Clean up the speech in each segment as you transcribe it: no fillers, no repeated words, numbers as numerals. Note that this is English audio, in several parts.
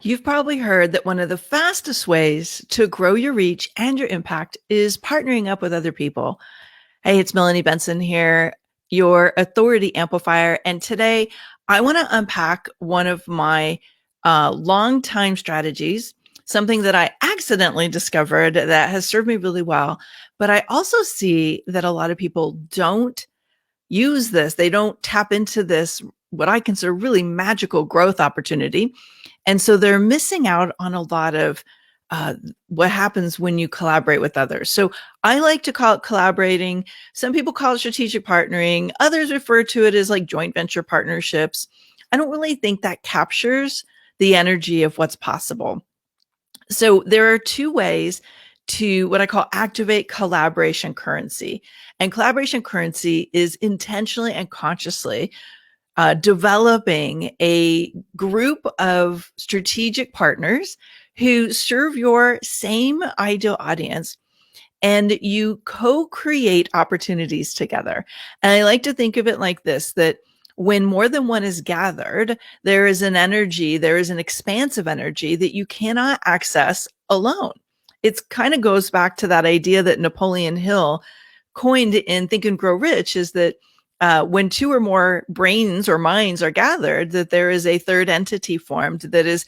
You've probably heard that one of the fastest ways to grow your reach and your impact is partnering up with other people. Hey, it's Melanie Benson here, your authority amplifier. And today I want to unpack one of my long-time strategies, something that I accidentally discovered that has served me really well. But I also see that a lot of people don't use this. They don't tap into this, what I consider really magical growth opportunity. And so they're missing out on a lot of what happens when you collaborate with others. So I like to call it collaborating. Some people call it strategic partnering. Others refer to it as like joint venture partnerships. I don't really think that captures the energy of what's possible. So there are two ways to what I call activate collaboration currency. And collaboration currency is intentionally and consciously developing a group of strategic partners who serve your same ideal audience, and you co-create opportunities together. And I like to think of it like this, that when more than one is gathered, there is an energy, there is an expansive energy that you cannot access alone. It kind of goes back to that idea that Napoleon Hill coined in Think and Grow Rich, is that when two or more brains or minds are gathered, that there is a third entity formed that is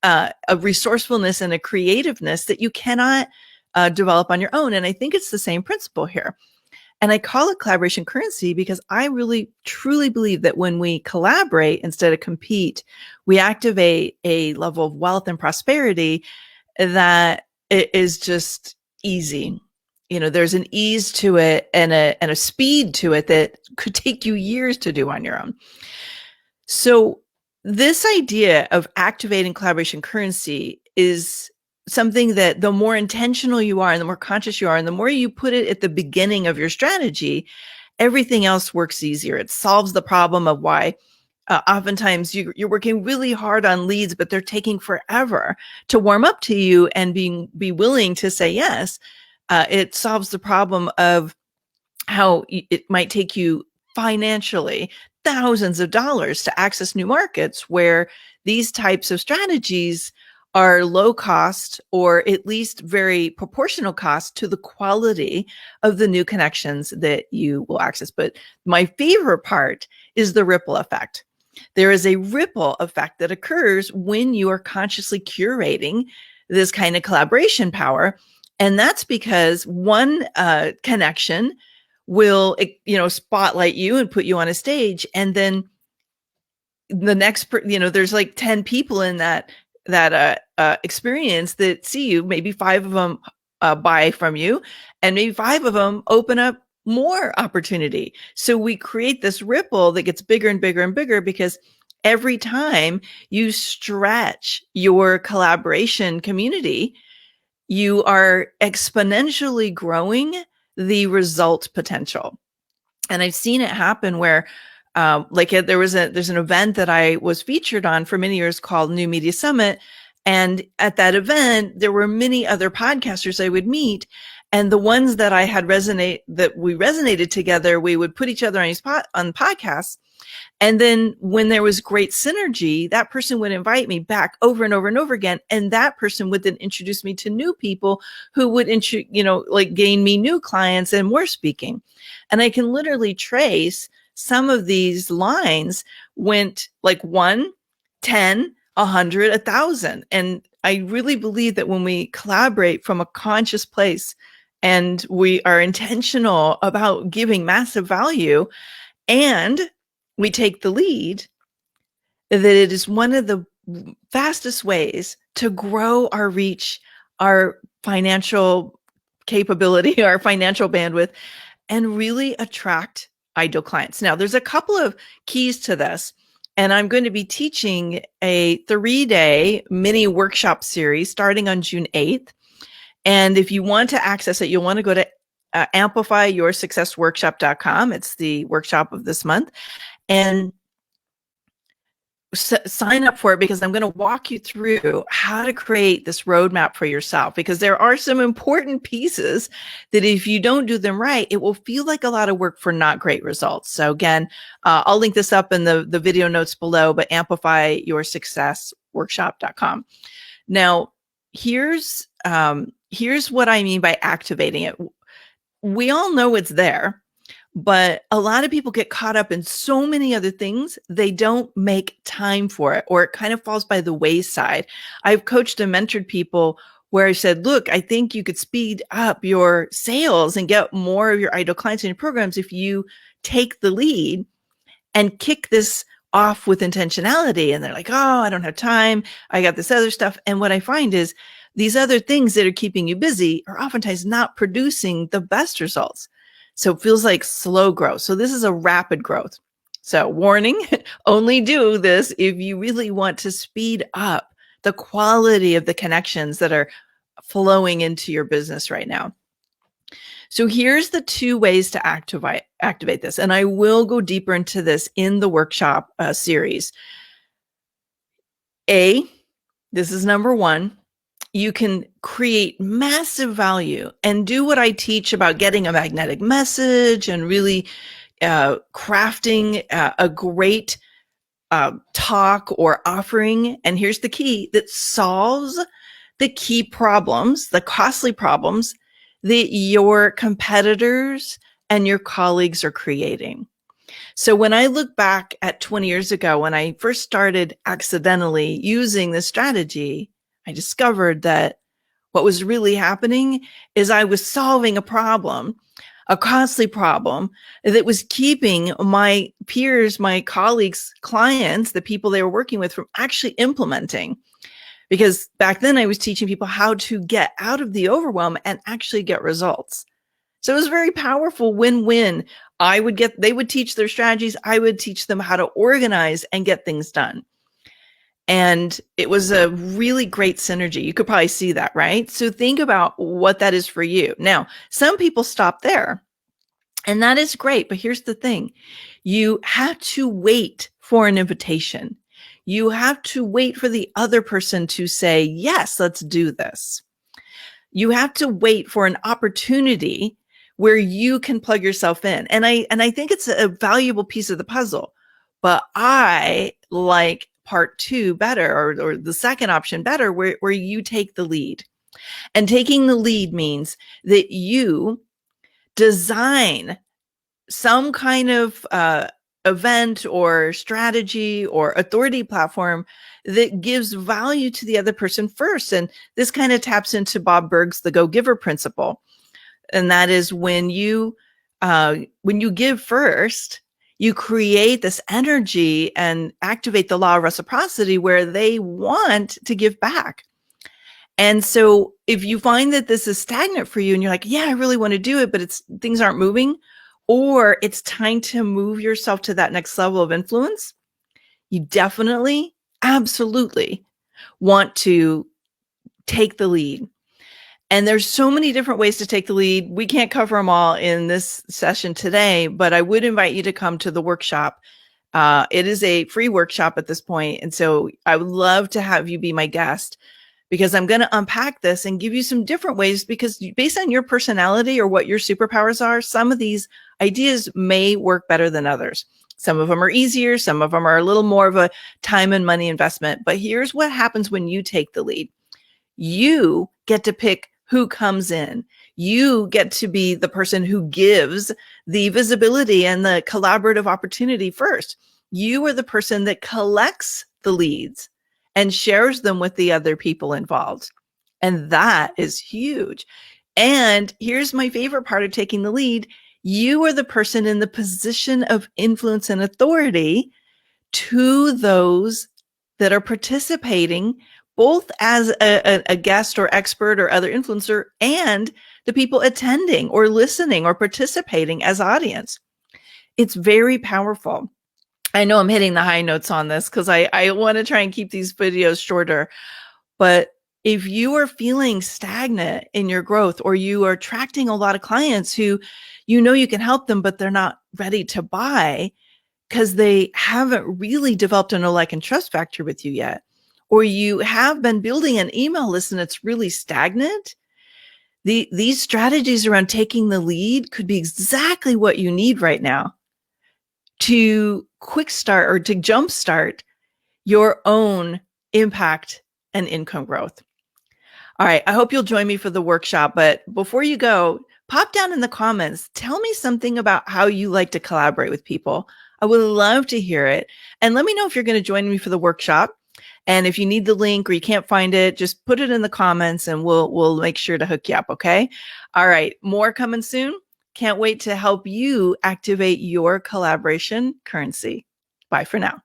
a resourcefulness and a creativeness that you cannot develop on your own. And I think it's the same principle here. And I call it collaboration currency because I really, truly believe that when we collaborate instead of compete, we activate a level of wealth and prosperity that is just easy. You know, there's an ease to it and a speed to it that could take you years to do on your own. So this idea of activating collaboration currency is something that the more intentional you are and the more conscious you are and the more you put it at the beginning of your strategy, everything else works easier. It solves the problem of why oftentimes you're working really hard on leads, but they're taking forever to warm up to you and be willing to say yes. It solves the problem of how it might take you financially thousands of dollars to access new markets, where these types of strategies are low cost, or at least very proportional cost to the quality of the new connections that you will access. But my favorite part is the ripple effect. There is a ripple effect that occurs when you are consciously curating this kind of collaboration power. And that's because one connection will, spotlight you and put you on a stage. And then the next, there's like 10 people in that experience that see you. Maybe 5 of them buy from you, and maybe 5 of them open up more opportunity. So we create this ripple that gets bigger and bigger and bigger, because every time you stretch your collaboration community, you are exponentially growing the result potential. And I've seen it happen where there's an event that I was featured on for many years called New Media Summit. And at that event, there were many other podcasters I would meet. And the ones that we resonated together, we would put each other on podcasts. And then when there was great synergy, that person would invite me back over and over and over again. And that person would then introduce me to new people who would, gain me new clients and more speaking. And I can literally trace some of these lines went like 1, 10, 100, 1,000. And I really believe that when we collaborate from a conscious place and we are intentional about giving massive value and we take the lead, that it is one of the fastest ways to grow our reach, our financial capability, our financial bandwidth, and really attract ideal clients. Now, there's a couple of keys to this, and I'm going to be teaching a 3-day mini workshop series starting on June 8th. And if you want to access it, you'll want to go to amplifyyoursuccessworkshop.com. It's the workshop of this month. And sign up for it, because I'm going to walk you through how to create this roadmap for yourself, because there are some important pieces that if you don't do them right, it will feel like a lot of work for not great results. So again, I'll link this up in the video notes below, but Amplify Your Success unentitledworkshop.com. Now, here's what I mean by activating it. We all know it's there, but a lot of people get caught up in so many other things, they don't make time for it, or it kind of falls by the wayside. I've coached and mentored people where I said, look, I think you could speed up your sales and get more of your ideal clients in your programs if you take the lead and kick this off with intentionality. And they're like, oh, I don't have time. I got this other stuff. And what I find is these other things that are keeping you busy are oftentimes not producing the best results. So it feels like slow growth. So this is a rapid growth. So warning, only do this if you really want to speed up the quality of the connections that are flowing into your business right now. So here's the 2 ways to activate this. And I will go deeper into this in the workshop series. This is number 1. You can create massive value and do what I teach about getting a magnetic message and really crafting a great talk or offering. And here's the key: that solves the key problems, the costly problems that your competitors and your colleagues are creating. So when I look back at 20 years ago, when I first started accidentally using this strategy, I discovered that what was really happening is I was solving a problem, a costly problem that was keeping my peers, my colleagues, clients, the people they were working with, from actually implementing. Because back then I was teaching people how to get out of the overwhelm and actually get results. So it was very powerful win-win. They would teach their strategies. I would teach them how to organize and get things done. And it was a really great synergy. You could probably see that, right? So think about what that is for you. Now, some people stop there, and that is great. But here's the thing. You have to wait for an invitation. You have to wait for the other person to say, yes, let's do this. You have to wait for an opportunity where you can plug yourself in. And I think it's a valuable piece of the puzzle, but I like part 2 better, or the second option better, where you take the lead. And taking the lead means that you design some kind of event or strategy or authority platform that gives value to the other person first. And this kind of taps into Bob Burg's The Go-Giver principle. And that is when you give first, you create this energy and activate the law of reciprocity where they want to give back. And so if you find that this is stagnant for you and you're like, yeah, I really want to do it, but things aren't moving, or it's time to move yourself to that next level of influence, you definitely, absolutely want to take the lead. And there's so many different ways to take the lead. We can't cover them all in this session today, but I would invite you to come to the workshop. It is a free workshop at this point. And so I would love to have you be my guest, because I'm going to unpack this and give you some different ways, because based on your personality or what your superpowers are, some of these ideas may work better than others. Some of them are easier. Some of them are a little more of a time and money investment. But here's what happens when you take the lead. You get to pick who comes in. You get to be the person who gives the visibility and the collaborative opportunity first. You are the person that collects the leads and shares them with the other people involved. And that is huge. And here's my favorite part of taking the lead. You are the person in the position of influence and authority to those that are participating, both as a guest or expert or other influencer, and the people attending or listening or participating as audience. It's very powerful. I know I'm hitting the high notes on this because I want to try and keep these videos shorter. But if you are feeling stagnant in your growth, or you are attracting a lot of clients who you know you can help them, but they're not ready to buy because they haven't really developed a know, like, and trust factor with you yet, or you have been building an email list and it's really stagnant, these strategies around taking the lead could be exactly what you need right now to quick start or to jumpstart your own impact, and income growth. All right. I hope you'll join me for the workshop. But before you go, pop down in the comments. Tell me something about how you like to collaborate with people. I would love to hear it. And let me know if you're going to join me for the workshop. And if you need the link or you can't find it, just put it in the comments and we'll make sure to hook you up. Okay. All right. More coming soon. Can't wait to help you activate your collaboration currency. Bye for now.